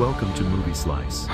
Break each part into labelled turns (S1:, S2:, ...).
S1: Welcome to Movie Slice.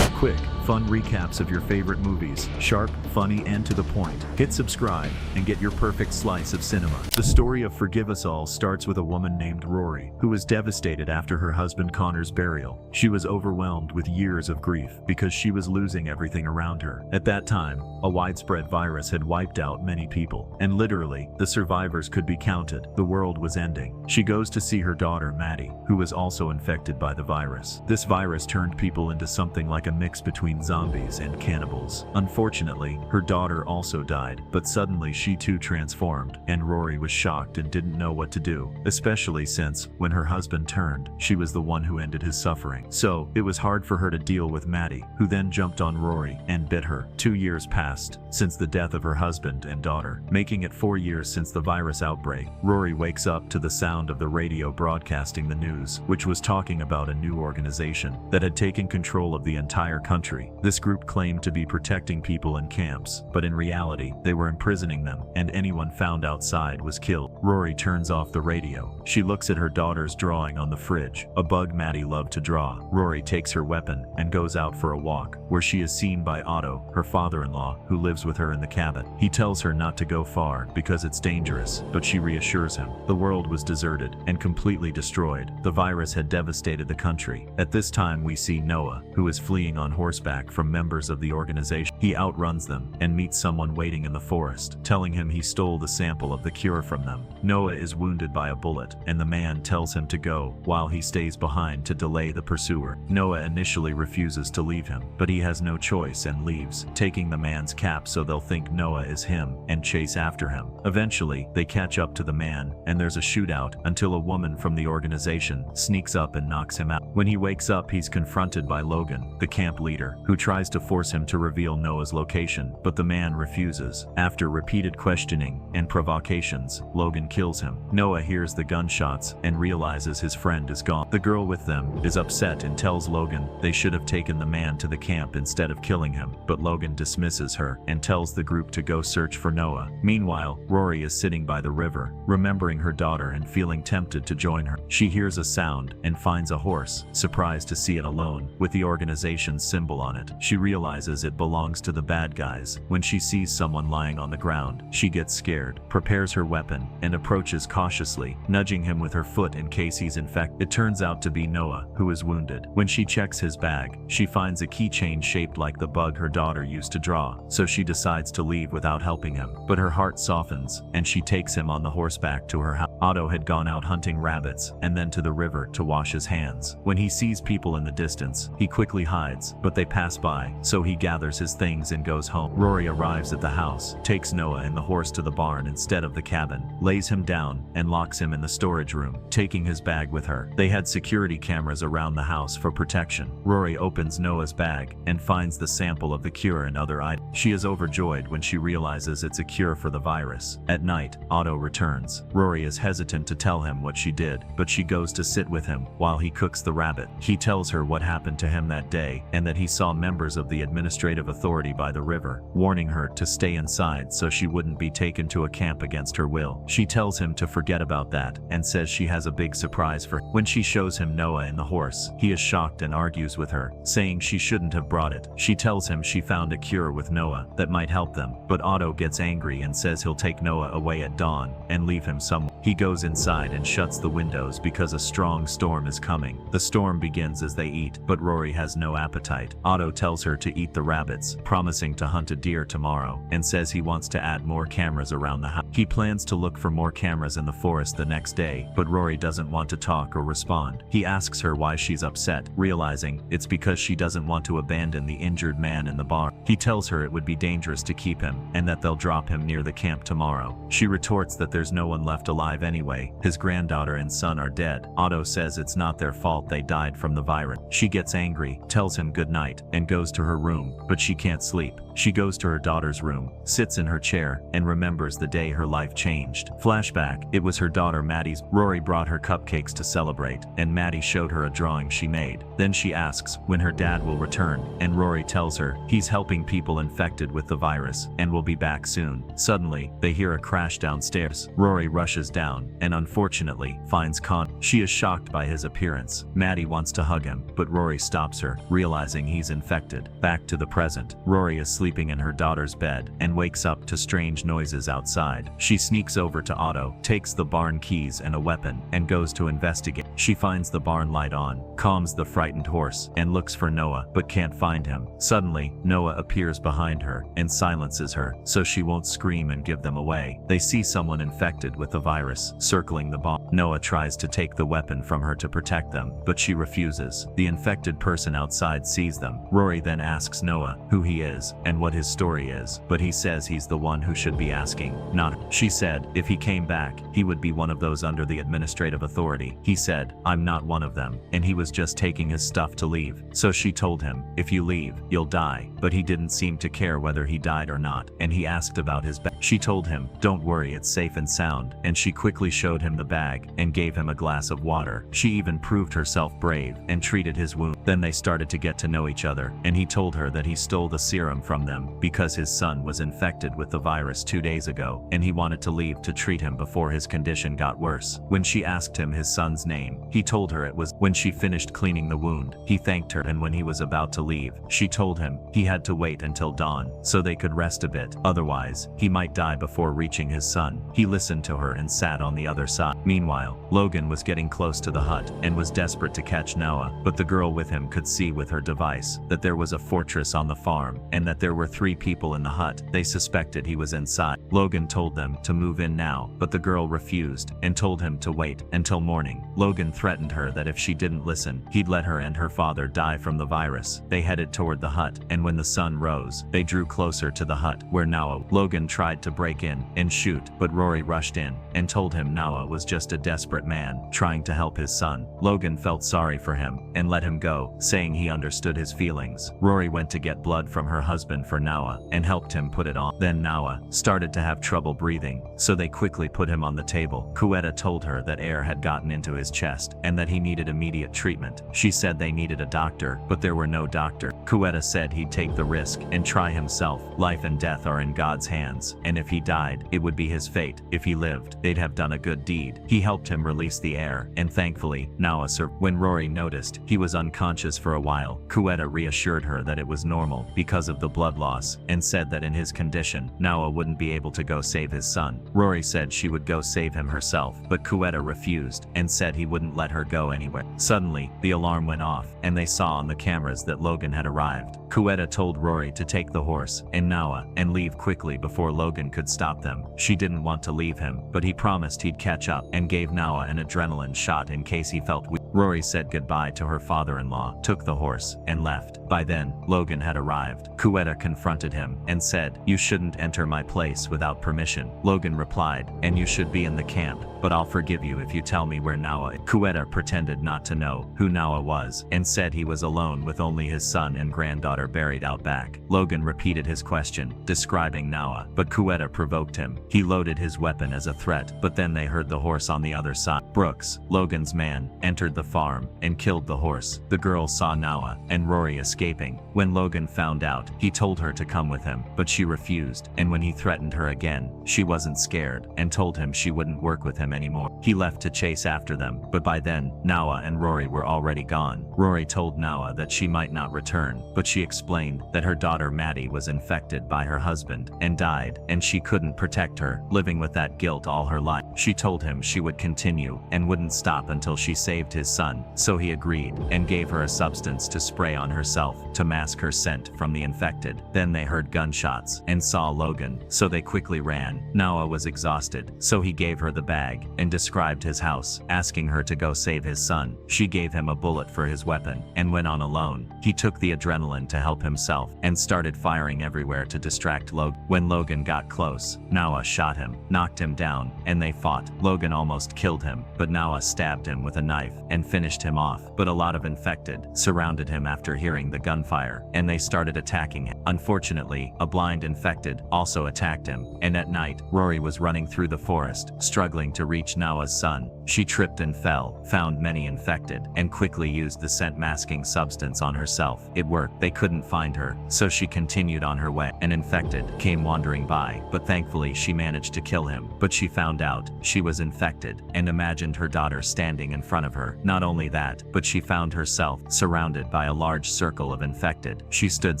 S1: Quick, fun recaps of your favorite movies, sharp, funny, and to the point. Hit subscribe and get your perfect slice of cinema. The story of Forgive Us All starts with a woman named Rory, who was devastated after her husband Connor's burial. She was overwhelmed with years of grief because she was losing everything around her. At that time, a widespread virus had wiped out many people, and literally, the survivors could be counted. The world was ending. She goes to see her daughter Maddie, who was also infected by the virus. This virus turned people into something like a mix between zombies and cannibals. Unfortunately, her daughter also died, but suddenly she too transformed, and Rory was shocked and didn't know what to do, especially since, when her husband turned, she was the one who ended his suffering. So, it was hard for her to deal with Maddie, who then jumped on Rory and bit her. 2 years passed since the death of her husband and daughter, making it 4 years since the virus outbreak. Rory wakes up to the sound of the radio broadcasting the news, which was talking about a new organization that had taken control of the entire country. This group claimed to be protecting people in camps, but in reality, they were imprisoning them, and anyone found outside was killed. Rory turns off the radio. She looks at her daughter's drawing on the fridge, a bug Maddie loved to draw. Rory takes her weapon and goes out for a walk, where she is seen by Otto, her father-in-law, who lives with her in the cabin. He tells her not to go far because it's dangerous, but she reassures him. The world was deserted and completely destroyed. The virus had devastated the country. At this time, we see Noah, who is fleeing on horseback from members of the organization. He outruns them and meets someone waiting in the forest, telling him he stole the sample of the cure from them. Noah is wounded by a bullet, and the man tells him to go, while he stays behind to delay the pursuer. Noah initially refuses to leave him, but he has no choice and leaves, taking the man's cap so they'll think Noah is him and chase after him. Eventually, they catch up to the man, and there's a shootout until a woman from the organization sneaks up and knocks him out. When he wakes up, he's confronted by Logan, the camp leader, who tries to force him to reveal Noah's location, but the man refuses. After repeated questioning and provocations, Logan kills him. Noah hears the gunshots and realizes his friend is gone. The girl with them is upset and tells Logan they should have taken the man to the camp instead of killing him, but Logan dismisses her and tells the group to go search for Noah. Meanwhile, Rory is sitting by the river, remembering her daughter and feeling tempted to join her. She hears a sound and finds a horse, surprised to see it alone, with the organization's symbol on it. She realizes it belongs to the bad guys. When she sees someone lying on the ground, she gets scared, prepares her weapon, and approaches cautiously, nudging him with her foot in case he's infected. It turns out to be Noah, who is wounded. When she checks his bag, she finds a keychain shaped like the bug her daughter used to draw, so she decides to leave without helping him. But her heart softens, and she takes him on the horseback to her house. Otto had gone out hunting rabbits, and then to the river to wash his hands. When he sees people in the distance, he quickly hides, but they pass by, so he gathers his things and goes home. Rory arrives at the house, takes Noah and the horse to the barn instead of the cabin, lays him down, and locks him in the storage room, taking his bag with her. They had security cameras around the house for protection. Rory opens Noah's bag and finds the sample of the cure and other items. She is overjoyed when she realizes it's a cure for the virus. At night, Otto returns. Rory is hesitant to tell him what she did, but she goes to sit with him while he cooks the rabbit. He tells her what happened to him that day and that he saw members of the administrative authority by the river, warning her to stay inside so she wouldn't be taken to a camp against her will. She tells him to forget about that and says she has a big surprise for him. When she shows him Noah and the horse, he is shocked and argues with her, saying she shouldn't have brought it. She tells him she found a cure with Noah that might help them, but Otto gets angry and says he'll take Noah away at dawn and leave him somewhere. He goes inside and shuts the windows because a strong storm is coming. The storm begins as they eat, but Rory has no appetite. Otto tells her to eat the rabbits, promising to hunt a deer tomorrow, and says he wants to add more cameras around the house. He plans to look for more cameras in the forest the next day, but Rory doesn't want to talk or respond. He asks her why she's upset, realizing it's because she doesn't want to abandon the injured man in the barn. He tells her it would be dangerous to keep him, and that they'll drop him near the camp tomorrow. She retorts that there's no one left alive anyway. His granddaughter and son are dead. Otto says it's not their fault they died from the virus. She gets angry, tells him good night, and goes to her room, but she can't sleep. She goes to her daughter's room, sits in her chair, and remembers the day her life changed. Flashback, it was her daughter Maddie's. Rory brought her cupcakes to celebrate, and Maddie showed her a drawing she made. Then she asks when her dad will return, and Rory tells her he's helping people infected with the virus and will be back soon. Suddenly, they hear a crash downstairs. Rory rushes down and unfortunately finds Con. She is shocked by his appearance. Maddie wants to hug him, but Rory stops her, realizing he's infected. Back to the present, Rory is sleeping in her daughter's bed and wakes up to strange noises outside. She sneaks over to Otto, takes the barn keys and a weapon, and goes to investigate. She finds the barn light on, calms the frightened horse, and looks for Noah, but can't find him. Suddenly, Noah appears behind her and silences her, so she won't scream and give them away. They see someone infected with the virus circling the barn. Noah tries to take the weapon from her to protect them, but she refuses. The infected person outside sees them. Rory then asks Noah who he is and what his story is, but he says he's the one who should be asking, not her. She said if he came back, he would be one of those under the administrative authority. He said, I'm not one of them, and he was just taking his stuff to leave. So she told him, if you leave, you'll die. But he didn't seem to care whether he died or not, and he asked about his bag. She told him, don't worry, it's safe and sound, and she quickly showed him the bag and gave him a glass of water. She even proved herself brave and treated his wound. Then they started to get to know each other, and he told her that he stole the serum from them because his son was infected with the virus 2 days ago, and he wanted to leave to treat him before his condition got worse. When she asked him his son's name, he told her it was. When she finished cleaning the wound, he thanked her, and when he was about to leave, she told him he had to wait until dawn so they could rest a bit, otherwise he might die before reaching his son. He listened to her and sat on the other side. Meanwhile, Logan was getting close to the hut and was desperate to catch Noah, but the girl with him could see with her device that there was a fortress on the farm and that there were 3 people in the hut. They suspected he was inside. Logan told them to move in now, but the girl refused and told him to wait until morning. Logan threatened her that if she didn't listen, he'd let her and her father die from the virus. They headed toward the hut, and when the sun rose, they drew closer to the hut where Noah. Logan tried to break in and shoot, but Rory rushed in and told him Noah was just a desperate man trying to help his son. Logan felt sorry for him and let him go, saying he understood his feelings. Rory went to get blood from her husband for Noah and helped him put it on. Then Noah started to have trouble breathing, so they quickly put him on the table. Cuetta told her that air had gotten into his chest and that he needed immediate treatment. She said they needed a doctor, but there were no doctor. Cuetta said he'd take the risk and try himself. Life and death are in God's hands, and if he died, it would be his fate. If he lived, they'd have done a good deed. He helped him release the air, and thankfully, Noah survived. When Rory noticed he was unconscious for a while, Cuetta reassured her that it was normal because of the blood loss, and said that in his condition, Noah wouldn't be able to go save his son. Rory said she would go save him herself, but Cuetta refused and said he wouldn't let her go anywhere. Suddenly, the alarm went off, and they saw on the cameras that Logan had arrived. Cuetta told Rory to take the horse and Noah and leave quickly before Logan could stop them. She didn't want to leave him, but he promised he'd catch up and gave Noah an adrenaline shot in case he felt weak. Rory said goodbye to her father-in-law, took the horse, and left. By then, Logan had arrived. Cuetta confronted him and said, "You shouldn't enter my place without permission." Logan replied, "And you should be in the camp, but I'll forgive you if you tell me where Noah is." Cuetta pretended not to know who Noah was and said he was alone with only his son and granddaughter buried out back. Logan repeated his question, describing Noah, but Cuetta provoked him. He loaded his weapon as a threat, but then they heard the horse on the other side. Brooks, Logan's man, entered the farm and killed the horse. The girl saw Noah and Rory escaping. When Logan found out, he told her to come with him, but she refused, and when he threatened her again, she wasn't scared and told him she wouldn't work with him anymore. He left to chase after them, but by then, Noah and Rory were already gone. Rory told Noah that she might not return, but she explained that her daughter Maddie was infected by her husband and died, and she couldn't protect her, living with that guilt all her life. She told him she would continue and wouldn't stop until she saved his son, so he agreed and gave her a substance to spray on herself to mask her scent from the infected. Then they heard gunshots and saw Logan, so they quickly ran. Noah was exhausted, so he gave her the bag and described his house, asking her to go save his son. She gave him a bullet for his weapon and went on alone. He took the adrenaline to help himself and started firing everywhere to distract Logan. When Logan got close, Noah shot him, knocked him down, and they fought. Logan almost killed him, but Noah stabbed him with a knife and and finished him off. But a lot of infected surrounded him after hearing the gunfire, and they started attacking him. Unfortunately, a blind infected also attacked him, and at night, Rory was running through the forest, struggling to reach Noah's son. She tripped and fell, found many infected, and quickly used the scent masking substance on herself. It worked. They couldn't find her, so she continued on her way. An infected came wandering by, but thankfully she managed to kill him. But she found out she was infected and imagined her daughter standing in front of her. Not only that, but she found herself surrounded by a large circle of infected. She stood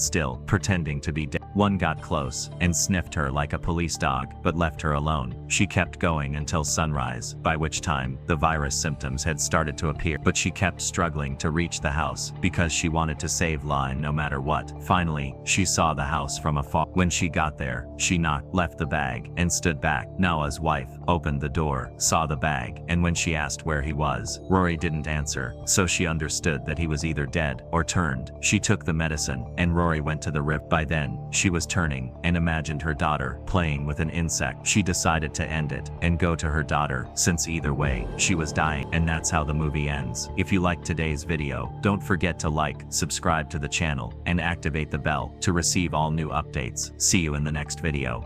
S1: still, pretending to be dead. One got close and sniffed her like a police dog, but left her alone. She kept going until sunrise, by which time the virus symptoms had started to appear. But she kept struggling to reach the house because she wanted to save Lynn no matter what. Finally, she saw the house from afar. When she got there, she knocked, left the bag, and stood back. Noah's wife opened the door, saw the bag, and when she asked where he was, Rory didn't answer, so she understood that he was either dead or turned. She took the medicine, and Rory went to the river. By then, she was turning and imagined her daughter playing with an insect. She decided to end it and go to her daughter, since either way, she was dying. And that's how the movie ends. If you liked today's video, don't forget to like, subscribe to the channel, and activate the bell to receive all new updates. See you in the next video.